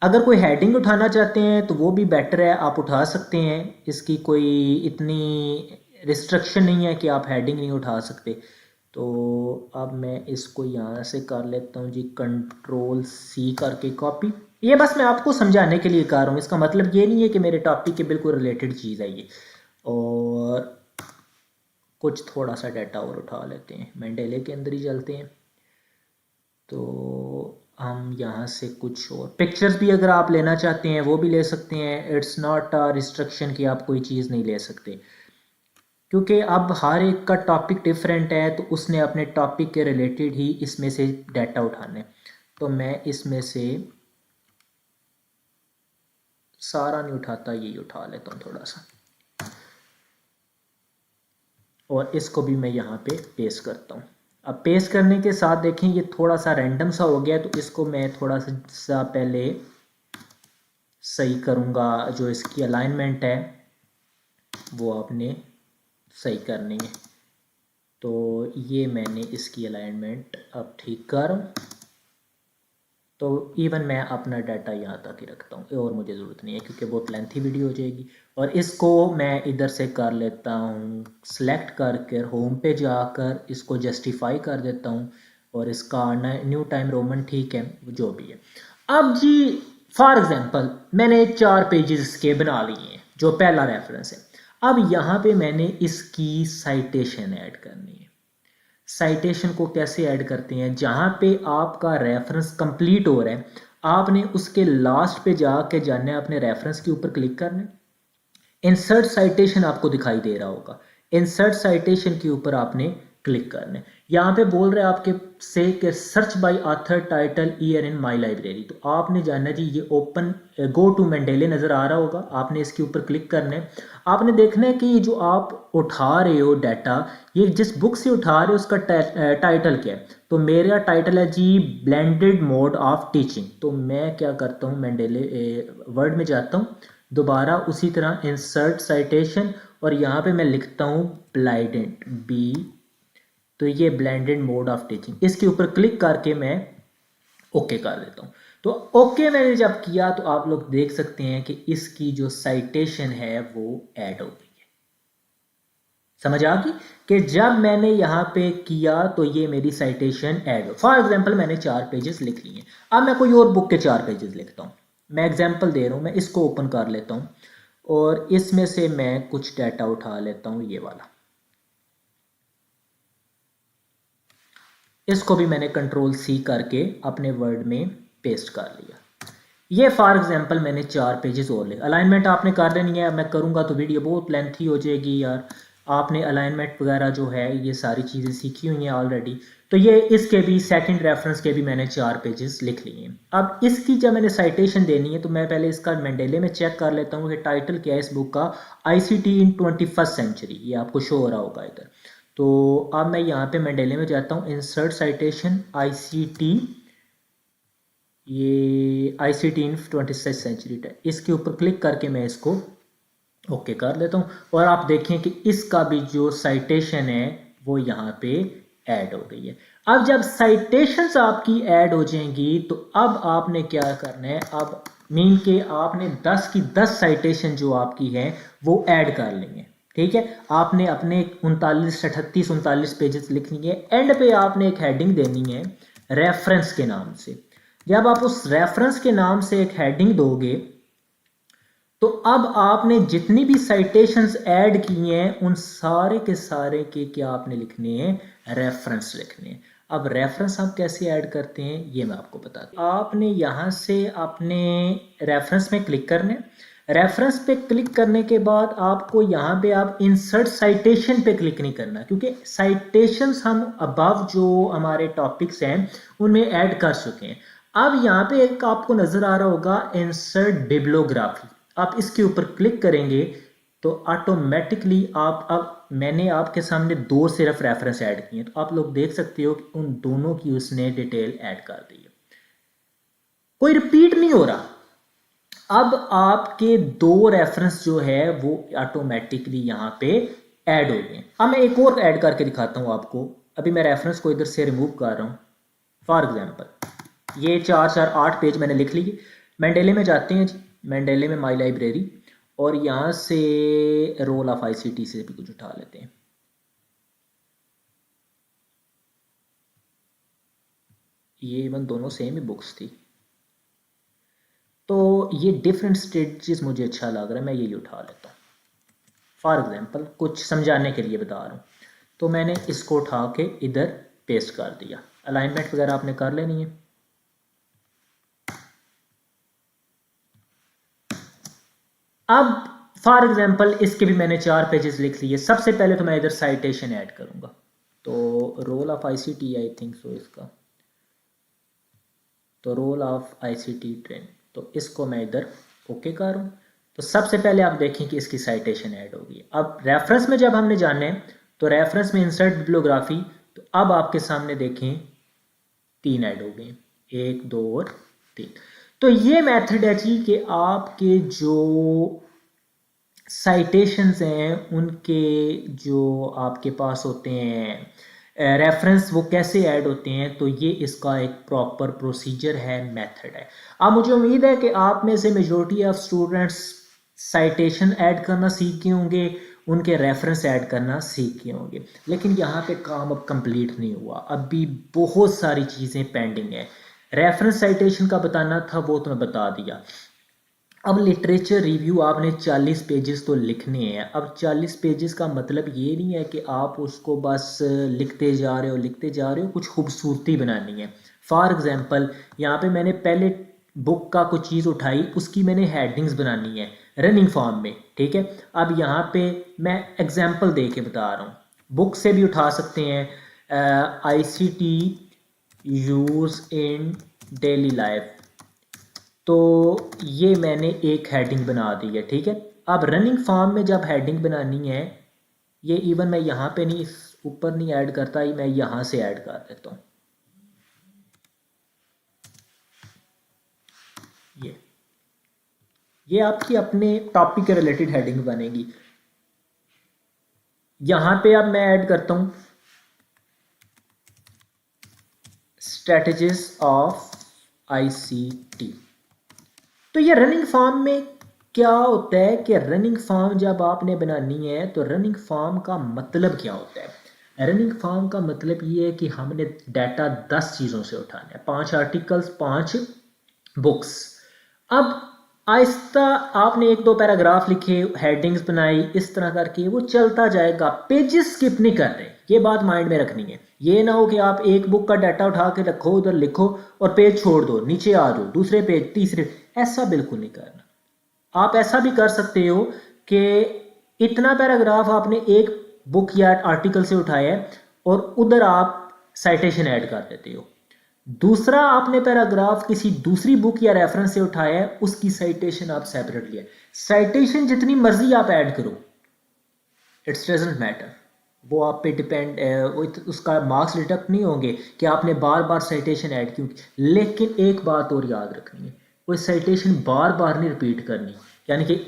अगर कोई हेडिंग उठाना चाहते हैं तो वो भी बेटर है, आप उठा सकते हैं, इसकी कोई इतनी रिस्ट्रिक्शन नहीं है कि आप हेडिंग नहीं उठा सकते। तो अब मैं इसको यहाँ से कर लेता हूँ जी, Ctrl+C करके कॉपी। ये बस मैं आपको समझाने के लिए कर रहा हूँ, इसका मतलब ये नहीं है कि मेरे टॉपिक के बिल्कुल रिलेटेड चीज़ है ये। और कुछ थोड़ा सा डाटा और उठा लेते हैं, मेंडेले के अंदर ही चलते हैं। तो हम यहाँ से कुछ और पिक्चर्स भी अगर आप लेना चाहते हैं वो भी ले सकते हैं, इट्स नॉट अ रिस्ट्रिक्शन कि आप कोई चीज़ नहीं ले सकते, क्योंकि अब हर एक का टॉपिक डिफरेंट है, तो उसने अपने टॉपिक के रिलेटेड ही इसमें से डाटा उठाने। तो मैं इसमें से सारा नहीं उठाता, यही उठा लेता हूँ थोड़ा सा, और इसको भी मैं यहाँ पे पेस्ट करता हूँ। अब पेस्ट करने के साथ देखें ये थोड़ा सा रैंडम सा हो गया, तो इसको मैं थोड़ा सा पहले सही करूँगा। जो इसकी अलाइनमेंट है वो आपने सही करनी है, तो ये मैंने इसकी अलाइनमेंट अब ठीक कर, तो इवन मैं अपना डाटा यहाँ तक ही रखता हूँ और मुझे ज़रूरत नहीं है क्योंकि बहुत लेंथी वीडियो हो जाएगी। और इसको मैं इधर से कर लेता हूँ, सेलेक्ट करके होम पे जाकर इसको जस्टिफाई कर देता हूँ, और इसका न्यू टाइम रोमन ठीक है, जो भी है। अब जी फॉर एग्जांपल मैंने 4 पेजेस इसके बना लिए हैं, जो पहला रेफरेंस है। अब यहाँ पे मैंने इसकी साइटेशन ऐड करनी है। साइटेशन को कैसे ऐड करते हैं, जहां पे आपका रेफरेंस कंप्लीट हो रहा है आपने उसके लास्ट पे जाके जाना है, अपने रेफरेंस के ऊपर क्लिक करना है। इंसर्ट साइटेशन आपको दिखाई दे रहा होगा, इंसर्ट साइटेशन के ऊपर आपने क्लिक करना है। यहाँ पे बोल रहे हैं आपके से कि search by author title year in my library, तो आपने जानना जी ये ओपन गो टू मेंडेले नज़र आ रहा होगा, आपने इसके ऊपर क्लिक करना है। आपने देखना है कि ये जो आप उठा रहे हो डाटा, ये जिस बुक से उठा रहे हो उसका टाइटल क्या है। तो मेरा टाइटल है जी ब्लेंडेड मोड ऑफ टीचिंग। तो मैं क्या करता हूँ, मेंडेले वर्ड में जाता हूँ, दोबारा उसी तरह इंसर्ट साइटेशन, और यहाँ पे मैं लिखता हूँ ब्लाइडेड बी, तो ये ब्लेंडेड मोड ऑफ टीचिंग, इसके ऊपर क्लिक करके मैं ओके कर देता हूँ। तो ओके मैंने जब किया तो आप लोग देख सकते हैं कि इसकी जो साइटेशन है वो ऐड हो गई है। समझ आ गई कि जब मैंने यहाँ पे किया तो ये मेरी साइटेशन ऐड हो। फॉर एग्जांपल मैंने 4 पेजेस लिख लिए, अब मैं कोई और बुक के 4 पेजेस लिखता हूँ। मैं एग्जांपल दे रहा हूँ, मैं इसको ओपन कर लेता हूँ और इसमें से मैं कुछ डाटा उठा लेता हूँ, ये वाला। इसको भी मैंने Ctrl+C करके अपने वर्ड में पेस्ट कर लिया। ये फॉर एग्जांपल मैंने 4 पेजेस और लिखे। अलाइनमेंट आपने कर लेनी है, मैं करूँगा तो वीडियो बहुत लेंथी हो जाएगी यार। आपने अलाइनमेंट वगैरह जो है ये सारी चीज़ें सीखी हुई हैं ऑलरेडी। तो ये इसके भी सेकंड रेफरेंस के भी मैंने 4 पेजेस लिख लिए हैं। अब इसकी जब मैंने साइटेशन देनी है तो मैं पहले इसका मेंडेले में चेक कर लेता हूँ कि टाइटल क्या है इस बुक का, ICT इन 21st सेंचुरी, ये आपको शो हो रहा होगा इधर। तो अब मैं यहाँ पे मेंडेले में जाता हूँ, इंसर्ट साइटेशन ICT, ये ICT इन 21st सेंचुरी, इसके ऊपर क्लिक करके मैं इसको ओके कर देता हूँ। और आप देखें कि इसका भी जो साइटेशन है वो यहाँ पे ऐड हो गई है। अब जब साइटेशंस आपकी ऐड हो जाएंगी तो अब आपने क्या करना है, अब मीन के आपने 10 की 10 साइटेशन जो आपकी है वो ऐड कर लेंगे। ठीक है, आपने अपने 39 पेजेस लिखनी है, एंड पे आपने एक हेडिंग देनी है रेफरेंस के नाम से। जब आप उस रेफरेंस के नाम से एक हेडिंग दोगे तो अब आपने जितनी भी साइटेशंस ऐड की हैं उन सारे के सारे के क्या आपने लिखने हैं, रेफरेंस लिखने हैं। अब रेफरेंस आप कैसे ऐड करते हैं ये मैं आपको बताता हूँ। आपने यहाँ से अपने रेफरेंस में क्लिक करना है। रेफरेंस पे क्लिक करने के बाद आपको यहाँ पे आप इंसर्ट साइटेशन पे क्लिक नहीं करना, क्योंकि साइटेशंस हम अबव जो हमारे टॉपिक्स हैं उनमें ऐड कर चुके हैं। अब यहाँ पे एक आपको नजर आ रहा होगा इंसर्ट बिब्लियोग्राफी, आप इसके ऊपर क्लिक करेंगे तो ऑटोमेटिकली आप, अब मैंने आपके सामने दो सिर्फ रेफरेंस ऐड किए हैं तो आप लोग देख सकते हो कि उन दोनों की उसने डिटेल ऐड कर दी है, कोई रिपीट नहीं हो रहा। अब आपके दो रेफरेंस जो है वो ऑटोमेटिकली यहाँ पे ऐड हो गए। अब मैं एक और ऐड करके दिखाता हूँ आपको। अभी मैं रेफरेंस को इधर से रिमूव कर रहा हूँ। फॉर एग्जाम्पल ये 4-4-8 पेज मैंने लिख लिए। मेंडेले में जाते हैं जी, मेंडेले में माई लाइब्रेरी, और यहाँ से रोल ऑफ आईसीटी से भी कुछ उठा लेते हैं। ये इवन दोनों सेम ही बुक्स थी, तो ये डिफरेंट स्टेजेस मुझे अच्छा लग रहा है, मैं यही उठा लेता हूँ। फॉर एग्जाम्पल कुछ समझाने के लिए बता रहा हूँ, तो मैंने इसको उठा के इधर पेस्ट कर दिया। अलाइनमेंट वगैरह आपने कर लेनी है। अब फॉर एग्जाम्पल इसके भी मैंने 4 पेजेस लिख लिए। सबसे पहले तो मैं इधर साइटेशन ऐड करूंगा, तो role of ICT I think so इसका, तो रोल ऑफ आईसीटी ट्रेन, तो इसको मैं इधर ओके कर रहा हूँ। तो सबसे पहले आप देखें कि इसकी साइटेशन ऐड होगी। अब रेफरेंस में जब हमने जाना है तो रेफरेंस में इंसर्ट बिब्लियोग्राफी, तो अब आपके सामने देखें 3 ऐड हो गए, 1 2 और 3। तो ये मेथड है जी कि आपके जो साइटेशंस हैं उनके जो आपके पास होते हैं रेफरेंस वो कैसे ऐड होते हैं, तो ये इसका एक प्रॉपर प्रोसीजर है, मेथड है। अब मुझे उम्मीद है कि आप में से majority of students citation add करना सीख गए होंगे, उनके रेफरेंस ऐड करना सीख गए होंगे, लेकिन यहाँ पे काम अब कंप्लीट नहीं हुआ, अभी बहुत सारी चीज़ें पेंडिंग है। रेफरेंस साइटेशन का बताना था वो तो मैं बता दिया। अब लिटरेचर रिव्यू आपने 40 पेजेस तो लिखने हैं। अब 40 पेजेस का मतलब ये नहीं है कि आप उसको बस लिखते जा रहे हो लिखते जा रहे हो, कुछ खूबसूरती बनानी है। फॉर एग्जांपल यहाँ पे मैंने पहले बुक का कुछ चीज़ उठाई, उसकी मैंने हेडिंग्स बनानी है रनिंग फॉर्म में, ठीक है। अब यहाँ पे मैं एग्जांपल दे के बता रहा हूँ, बुक से भी उठा सकते हैं। ICT use in daily life, तो ये मैंने एक हेडिंग बना दी है, ठीक है। अब रनिंग फॉर्म में जब हेडिंग बनानी है, ये इवन मैं यहाँ पे नहीं, ऊपर नहीं ऐड करता, मैं यहाँ से ऐड कर देता हूँ। ये आपकी अपने टॉपिक के रिलेटेड हेडिंग बनेगी। यहाँ पे अब मैं ऐड करता हूँ स्ट्रेटजीज ऑफ आईसीटी। तो ये रनिंग फॉर्म में क्या होता है कि रनिंग फॉर्म जब आपने बनानी है तो रनिंग फॉर्म का मतलब क्या होता है। रनिंग फॉर्म का मतलब ये है कि हमने डाटा 10 चीज़ों से उठाना है, 5 आर्टिकल्स 5 बुक्स। अब आहिस्ता आपने 1-2 पैराग्राफ लिखे, हेडिंग्स बनाई, इस तरह करके वो चलता जाएगा, पेजेस स्किप नहीं कर रहे, ये बात माइंड में रखनी है। ये ना हो कि आप एक बुक का डाटा उठा के रखो, उधर लिखो और पेज छोड़ दो, नीचे आ जाओ दूसरे पेज तीसरे, ऐसा बिल्कुल नहीं करना। आप ऐसा भी कर सकते हो कि इतना पैराग्राफ आपने एक बुक या आर्टिकल से उठाया है और उधर आप साइटेशन ऐड कर देते हो। दूसरा आपने पैराग्राफ किसी दूसरी बुक या रेफरेंस से उठाया है, उसकी साइटेशन आप सेपरेट लिया। साइटेशन जितनी मर्जी आप ऐड करो, इट्स डजंट मैटर, वो आप पे डिपेंड, उसका मार्क्स डिडक्ट नहीं होंगे कि आपने बार बार साइटेशन ऐड क्यों की। लेकिन एक बात और याद रखनी है, कोई साइटेशन बार बार नहीं रिपीट करनी। यानी कि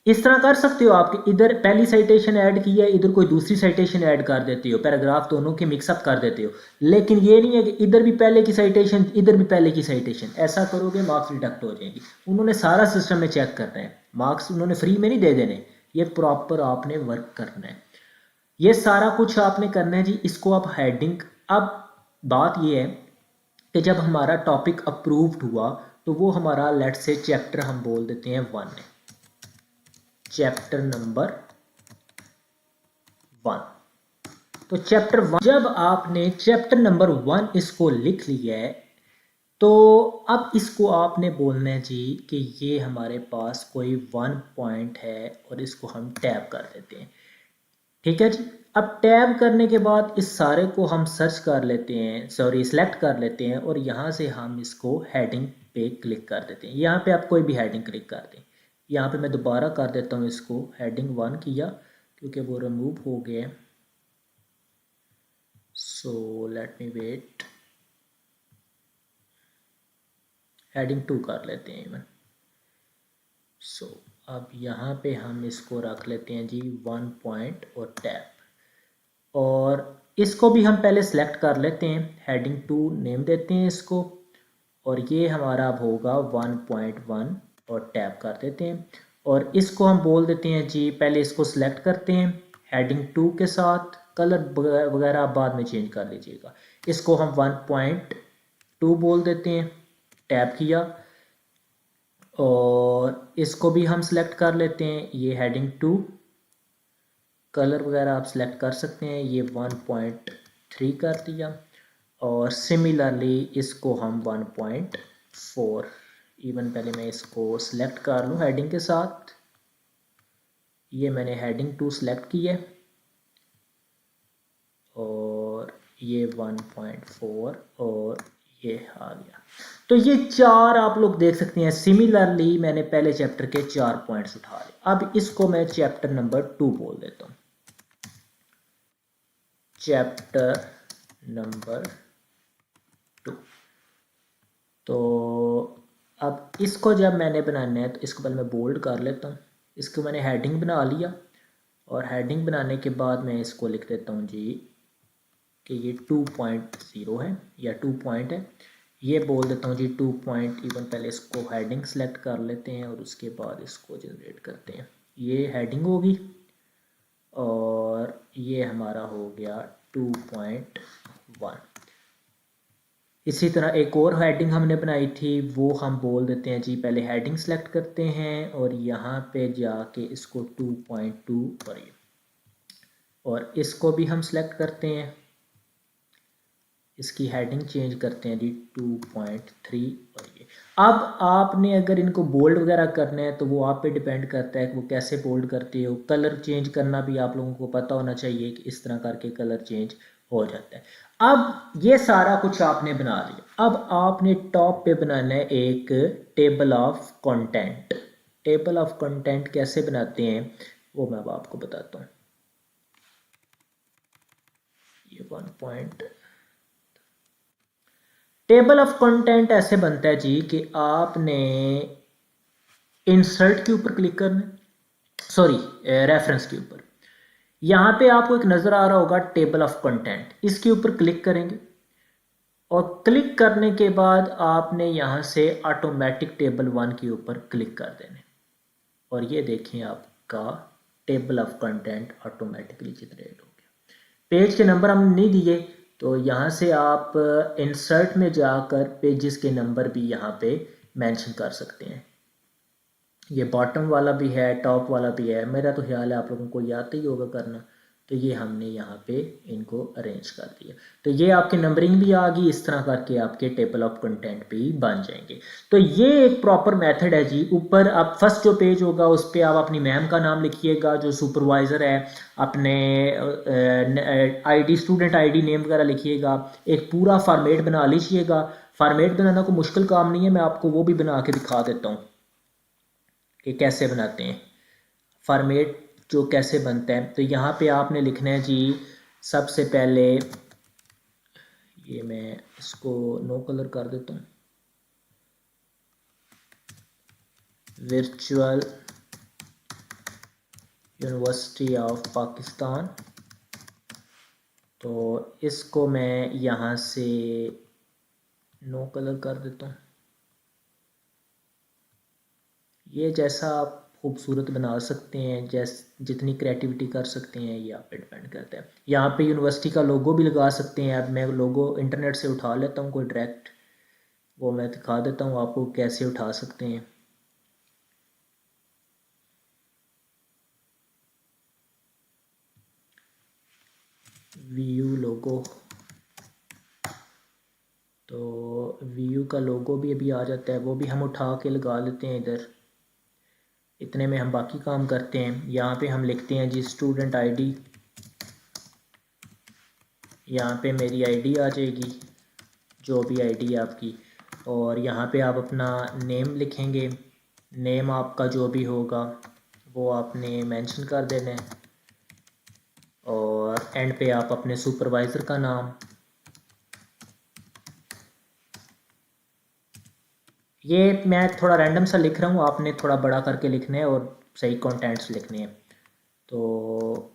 इस तरह कर सकते हो आप कि इधर पहली साइटेशन ऐड की है, इधर कोई दूसरी साइटेशन ऐड कर देते हो, पैराग्राफ दोनों के मिक्सअप कर देते हो। लेकिन ये नहीं है कि इधर भी पहले की साइटेशन इधर भी पहले की साइटेशन, ऐसा करोगे मार्क्स डिडक्ट हो जाएंगे। उन्होंने सारा सिस्टम में चेक करना है, मार्क्स उन्होंने फ्री में नहीं दे देने, ये प्रॉपर आपने वर्क करना है, ये सारा कुछ आपने करना है जी। इसको आप हेडिंग, अब बात ये है कि जब हमारा टॉपिक अप्रूव्ड हुआ तो वो हमारा लेट से चैप्टर हम बोल देते हैं 1 है, चैप्टर नंबर 1। तो चैप्टर 1 जब आपने चैप्टर नंबर 1 इसको लिख लिया है तो अब इसको आपने बोलना है जी कि ये हमारे पास कोई 1 पॉइंट है और इसको हम टैब कर देते हैं। ठीक है जी। अब टैब करने के बाद इस सारे को हम सर्च कर लेते हैं, सॉरी सेलेक्ट कर लेते हैं और यहाँ से हम इसको हेडिंग पे क्लिक कर देते हैं। यहाँ पे आप कोई भी हेडिंग क्लिक कर दें। यहाँ पे मैं दोबारा कर देता हूँ इसको, हेडिंग 1 किया क्योंकि वो रिमूव हो गया। So let me wait, heading 2 कर लेते हैं इवन। सो अब यहाँ पे हम इसको रख लेते हैं जी 1 पॉइंट और टैब, और इसको भी हम पहले सेलेक्ट कर लेते हैं, हेडिंग 2 नेम देते हैं इसको, और ये हमारा अब होगा 1.1 और टैब कर देते हैं। और इसको हम बोल देते हैं जी, पहले इसको सिलेक्ट करते हैं हेडिंग 2 के साथ, कलर वगैरह आप बाद में चेंज कर लीजिएगा। इसको हम 1.2 बोल देते हैं, टैब किया, और इसको भी हम सिलेक्ट कर लेते हैं, ये हेडिंग 2, कलर वगैरह आप सिलेक्ट कर सकते हैं, ये 1.3 कर दिया, और सिमिलरली इसको हम 1.4, इवन पहले मैं इसको सिलेक्ट कर लूँ हेडिंग के साथ, ये मैंने हेडिंग 2 सिलेक्ट की है, और ये 1.4 और ये आ गया। तो ये 4 आप लोग देख सकते हैं। सिमिलरली मैंने पहले चैप्टर के 4 पॉइंट्स उठा लिए। अब इसको मैं चैप्टर नंबर 2 बोल देता हूँ, चैप्टर नंबर 2। तो अब इसको जब मैंने बनाना है तो इसको पहले मैं बोल्ड कर लेता हूँ। इसको मैंने हेडिंग बना लिया, और हेडिंग बनाने के बाद मैं इसको लिख देता हूँ जी कि ये 2.0 है या 2 पॉइंट है, ये बोल देता हूँ जी 2 पॉइंट। इवन पहले इसको हेडिंग सेलेक्ट कर लेते हैं और उसके बाद इसको जनरेट करते हैं। ये हेडिंग होगी और ये हमारा हो गया 2.1। इसी तरह एक और हेडिंग हमने बनाई थी, वो हम बोल देते हैं जी, पहले हेडिंग सेलेक्ट करते हैं और यहाँ पे जाके इसको 2.2 और इसको भी हम सेलेक्ट करते हैं, इसकी हेडिंग चेंज करते हैं जी 2.3। और ये अब आपने अगर इनको बोल्ड वगैरह करना है तो वो आप पे डिपेंड करता है कि वो कैसे बोल्ड करते हो। कलर चेंज करना भी आप लोगों को पता होना चाहिए कि इस तरह करके कलर चेंज हो जाता है। अब ये सारा कुछ आपने बना लिया। अब आपने टॉप पे बनाना है एक table of content. Table of content कैसे बनाते हैं वो मैं अब आपको बताता हूँ। ये 1 पॉइंट टेबल ऑफ कंटेंट ऐसे बनता है जी कि आपने इंसर्ट के ऊपर क्लिक करना है, सॉरी रेफरेंस के ऊपर। यहाँ पे आपको एक नज़र आ रहा होगा टेबल ऑफ कंटेंट, इसके ऊपर क्लिक करेंगे और क्लिक करने के बाद आपने यहाँ से ऑटोमेटिक टेबल 1 के ऊपर क्लिक कर देने, और ये देखें आपका table of content automatically generate हो गया। पेज के नंबर हम नहीं दिए तो यहाँ से आप इंसर्ट में जाकर पेजेस के नंबर भी यहाँ पे मेंशन कर सकते हैं। ये बॉटम वाला भी है, टॉप वाला भी है, मेरा तो ख्याल है आप लोगों को याद ही होगा करना। तो ये हमने यहाँ पे इनको अरेंज कर दिया, तो ये आपकी नंबरिंग भी आ गई। इस तरह करके आपके टेबल ऑफ कंटेंट भी बन जाएंगे। तो ये एक प्रॉपर मेथड है जी। ऊपर आप फर्स्ट जो पेज होगा उस पर आप अपनी मैम का नाम लिखिएगा, जो सुपरवाइज़र है, अपने आईडी, स्टूडेंट आईडी नेम वगैरह लिखिएगा। एक पूरा फॉर्मेट बना लीजिएगा। फॉर्मेट बनाना कोई मुश्किल काम नहीं है, मैं आपको वो भी बना के दिखा देता हूँ कि कैसे बनाते हैं। फॉर्मेट जो कैसे बनता है, तो यहाँ पे आपने लिखना है जी, सबसे पहले ये मैं इसको नो कलर कर देता हूँ, वर्चुअल यूनिवर्सिटी ऑफ पाकिस्तान। तो इसको मैं यहाँ से नो कलर कर देता हूँ। ये जैसा आप खूबसूरत बना सकते हैं, जितनी क्रिएटिविटी कर सकते हैं, ये आप पे डिपेंड करता है। यहाँ पे यूनिवर्सिटी का लोगो भी लगा सकते हैं। अब मैं लोगो इंटरनेट से उठा लेता हूँ कोई डायरेक्ट, वो मैं दिखा देता हूँ आपको कैसे उठा सकते हैं। व्यू लोगो, तो व्यू का लोगो भी अभी आ जाता है, वो भी हम उठा के लगा लेते हैं इधर। इतने में हम बाकी काम करते हैं। यहाँ पे हम लिखते हैं जी स्टूडेंट आईडी, यहाँ पे मेरी आईडी आ जाएगी, जो भी आईडी है आपकी, और यहाँ पे आप अपना नेम लिखेंगे। नेम आपका जो भी होगा वो आपने मेंशन कर देना है, और एंड पे आप अपने सुपरवाइज़र का नाम। ये मैं थोड़ा रैंडम सा लिख रहा हूँ, आपने थोड़ा बड़ा करके लिखना है और सही कंटेंट्स लिखने हैं। तो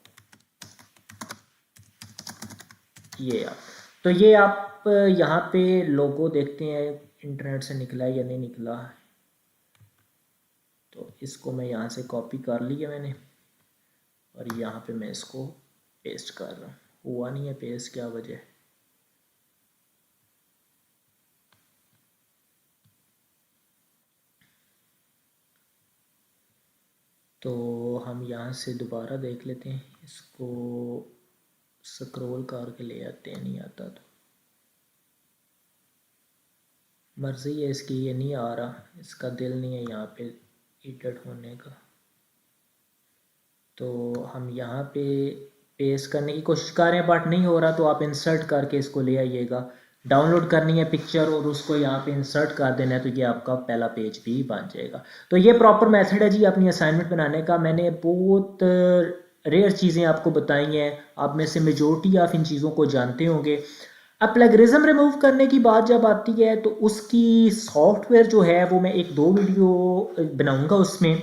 ये आप यहाँ पे लोगो देखते हैं इंटरनेट से निकला है या नहीं निकला। तो इसको मैं यहाँ से कॉपी कर लिया मैंने, और यहाँ पे मैं इसको पेस्ट कर रहा हूँ। हुआ नहीं है पेस्ट, क्या वजह। तो हम यहाँ से दोबारा देख लेते हैं, इसको स्क्रॉल करके ले आते हैं, नहीं आता तो मर्ज़ी है इसकी, ये नहीं आ रहा, इसका दिल नहीं है यहाँ पे एडिट होने का। तो हम यहाँ पे पेस्ट करने की कोशिश कर रहे हैं बट नहीं हो रहा, तो आप इंसर्ट करके इसको ले आइएगा। डाउनलोड करनी है पिक्चर और उसको यहाँ पे इंसर्ट कर देना है, तो ये आपका पहला पेज भी बन जाएगा। तो ये प्रॉपर मेथड है जी अपनी असाइनमेंट बनाने का। मैंने बहुत रेयर चीज़ें आपको बताई हैं, आप में से मेजोरिटी आप इन चीज़ों को जानते होंगे। अब प्लेगरिज्म रिमूव करने की बात जब आती है तो उसकी सॉफ्टवेयर जो है वो मैं एक दो वीडियो बनाऊंगा, उसमें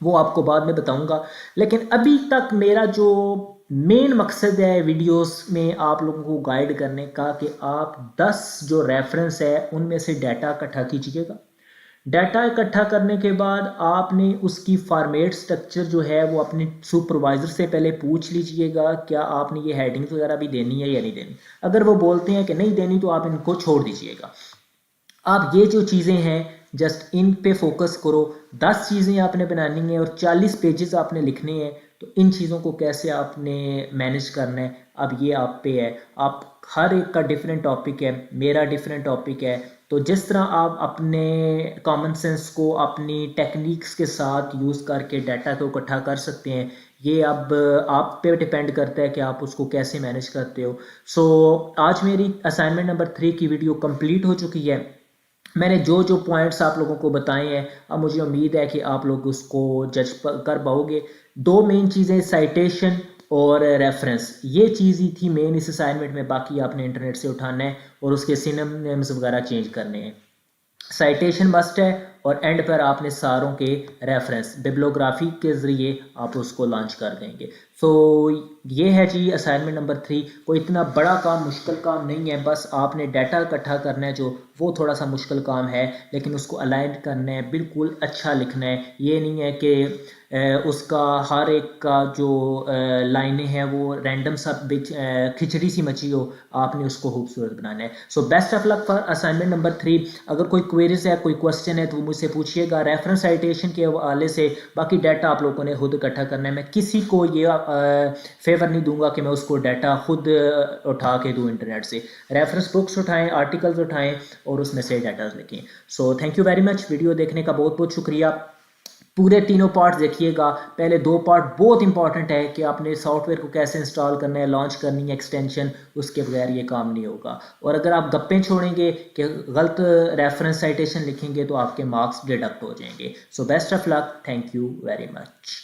वो आपको बाद में बताऊंगा। लेकिन अभी तक मेरा जो मेन मकसद है वीडियोस में आप लोगों को गाइड करने का, कि आप 10 जो रेफरेंस है उनमें से डाटा इकट्ठा कीजिएगा। डाटा इकट्ठा करने के बाद आपने उसकी फॉर्मेट स्ट्रक्चर जो है वो अपने सुपरवाइज़र से पहले पूछ लीजिएगा, क्या आपने ये हेडिंग्स वगैरह भी देनी है या नहीं देनी। अगर वो बोलते हैं कि नहीं देनी तो आप इनको छोड़ दीजिएगा। आप ये जो चीज़ें हैं जस्ट इन पे फोकस करो। 10 चीज़ें आपने बनानी है और 40 पेजेस आपने लिखने हैं, तो इन चीज़ों को कैसे आपने मैनेज करना है अब ये आप पे है। आप हर एक का डिफरेंट टॉपिक है, मेरा डिफरेंट टॉपिक है, तो जिस तरह आप अपने कॉमन सेंस को अपनी टेक्निक्स के साथ यूज़ करके डाटा को इकट्ठा कर सकते हैं, ये अब आप पे डिपेंड करता है कि आप उसको कैसे मैनेज करते हो। सो आज मेरी असाइनमेंट नंबर 3 की वीडियो कंप्लीट हो चुकी है। मैंने जो जो पॉइंट्स आप लोगों को बताए हैं, अब मुझे उम्मीद है कि आप लोग उसको जज कर पाओगे। दो मेन चीज़ें साइटेशन और रेफरेंस, ये चीज़ ही थी मेन इस असाइनमेंट में। बाकी आपने इंटरनेट से उठाना है और उसके सिनोनिम्स वगैरह चेंज करने हैं। साइटेशन मस्ट है, और एंड पर आपने सारों के रेफरेंस बिब्लियोग्राफी के ज़रिए आप उसको लॉन्च कर देंगे। सो ये है जी असाइनमेंट नंबर 3। कोई इतना बड़ा काम, मुश्किल काम नहीं है, बस आपने डाटा इकट्ठा करना है, जो वो थोड़ा सा मुश्किल काम है, लेकिन उसको अलाइन करना है, बिल्कुल अच्छा लिखना है। ये नहीं है कि उसका हर एक का जो लाइनें हैं वो रैंडम सा खिचड़ी सी मची हो, आपने उसको खूबसूरत बनाना है। So best of luck for assignment number 3। अगर कोई क्वेरीज है, कोई क्वेश्चन है, तो मुझसे पूछिएगा रेफरेंस साइटेशन के हवाले से। बाकी डाटा आप लोगों ने खुद इकट्ठा करना है। मैं किसी को ये फेवर नहीं दूंगा कि मैं उसको डाटा खुद उठा के दूँ इंटरनेट से। रेफरेंस बुक्स उठाएं, आर्टिकल्स उठाएं और उसमें से डाटा लिखें। सो thank you very much. Video देखने का बहुत बहुत शुक्रिया। पूरे तीनों पार्ट देखिएगा। पहले दो पार्ट बहुत इंपॉर्टेंट है कि आपने सॉफ्टवेयर को कैसे इंस्टॉल करना है, लॉन्च करनी है एक्सटेंशन, उसके बगैर ये काम नहीं होगा। और अगर आप गप्पें छोड़ेंगे कि गलत रेफरेंस साइटेशन लिखेंगे तो आपके मार्क्स डिडक्ट हो जाएंगे। So best of luck, thank you very much.